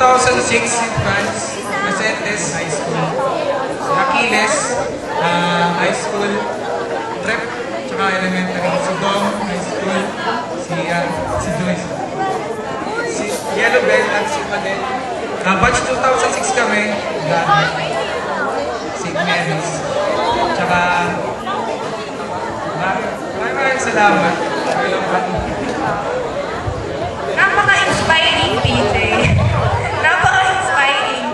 2006 St. Franz Vicentes High School. Si Achilles, high school, prep, tsaka elementary. Si Dom, high school. Si Joyce. Si Yellow Bell at si Padel. Batch 2006 kami. St. Mary's. Tsaka, maraming salamat. Napaka-inspiring, PJ. Napaka-inspiring.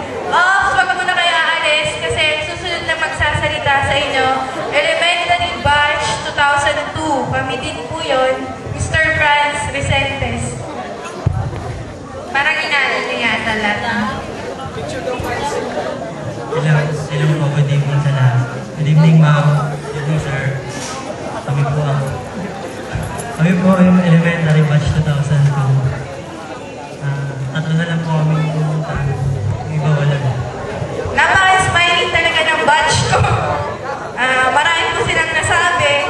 Wag mo na kayo aalis kasi susunod na magsasalita sa inyo. Elementary Batch 2002. Kami din po yun. Mr. Franz Vicentes. Parang inaaral niya yata lahat. Hello po. Good evening sa lahat. Good evening, ma'am. Good evening, sir. Kami po yung elementary batch 2002. Tatlo na lang po kami pumunta. Yung iba wala. Napaka-inspiring talaga ng batch ko. Marami po silang nasabi.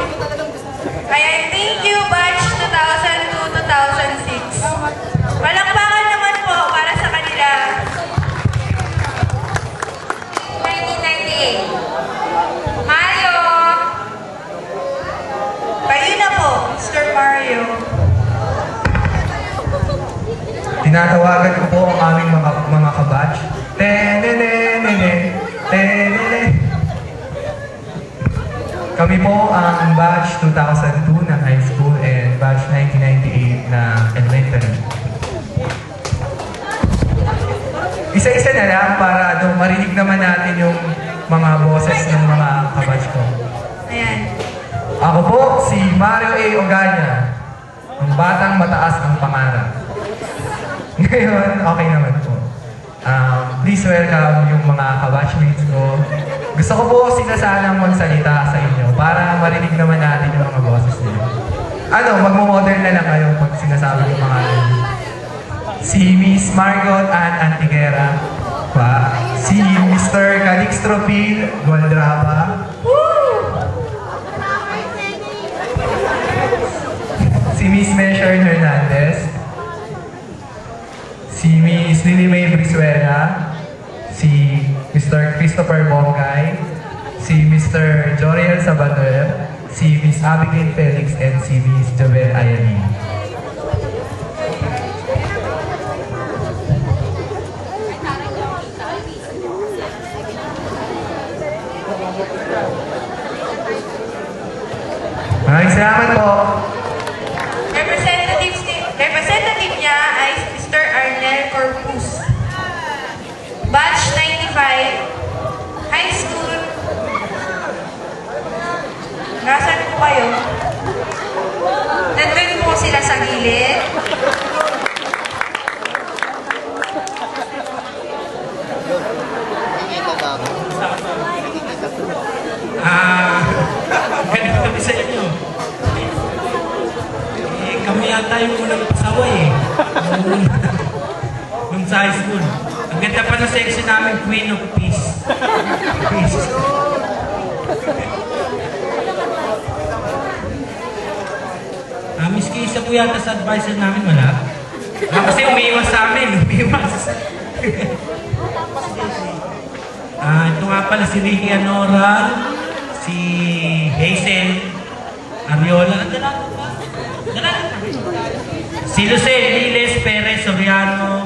Kaya thank you batch 2002-2006. Palakpakan naman po para sa kanila. 1998. Mario! Kayo na po, Mr. Mario. Tinatawagan ko po ang aming mga kabatch. Tenenenene, tenene. Kami po ang batch 2002 ng high school and batch 1998 na elementary. Isa-isa na lang para marinig naman natin yung mga boses ng mga kabatch ko. Ayan. Ako po si Mario A. Oganya, ang batang mataas ang pangarap. Ngayon, okay naman po. Please welcome yung mga kabatchmates ko. Gusto ko po sila sanang magsalita sa inyo para marinig naman natin yung mga boses nila. Magmo-model na lang kayo pag sinasabi yung mga si Miss Margot Ann Antiguera, si Mr. Calixto Pil Goldrapa, si Miss Measure Hernandez, si Miss Lily May Brizuela, si Mr. Christopher Bongay, si Mr. Joriel Sabater, si Miss Abigail Felix, and si Miss Jovel Ayalin. Maraming salamat po. Representative niya ay Mr. Arnel Corpus. Batch 95, high school. Nasaan po kayo? Nandun po sila sa gilid. Ganito kami sa inyo. Kami yata yung unang pasaway nung sa high school. Ang ganda pa ng section namin, Queen of Peace. Miss Kisa po yata sa advisor namin, wala? Kasi umiiwas sa amin, umiiwas. Ito nga pala si Ricky Anoral, si Hazel Ariola, si Lucel Liles Perez Soriano,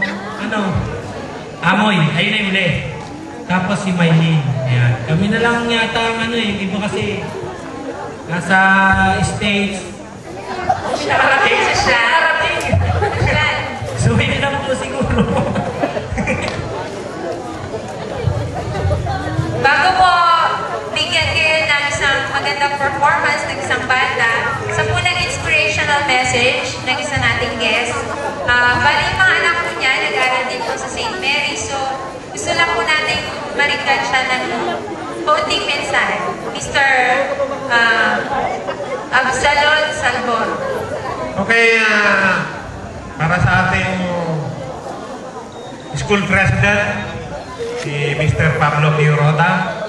Amoy, ayun na yung uli. Tapos si Maylene. Ayan. Kami na lang yata ang iba kasi nasa States. Nakarating siya. So hindi na po siguro. Bago po bigyan kayo ng isang magandang performance ng isang banda, sa punang inspirational message ng isa nating guest. Bali yung mga anak ko niya, nag-aaral din po sa St. Mary, so gusto lang po natin marigyan siya ng kaunting mensahe. Mr. Absalon Salvon. Okay, para sa ating school president, si Mr. Pablo Pioroda,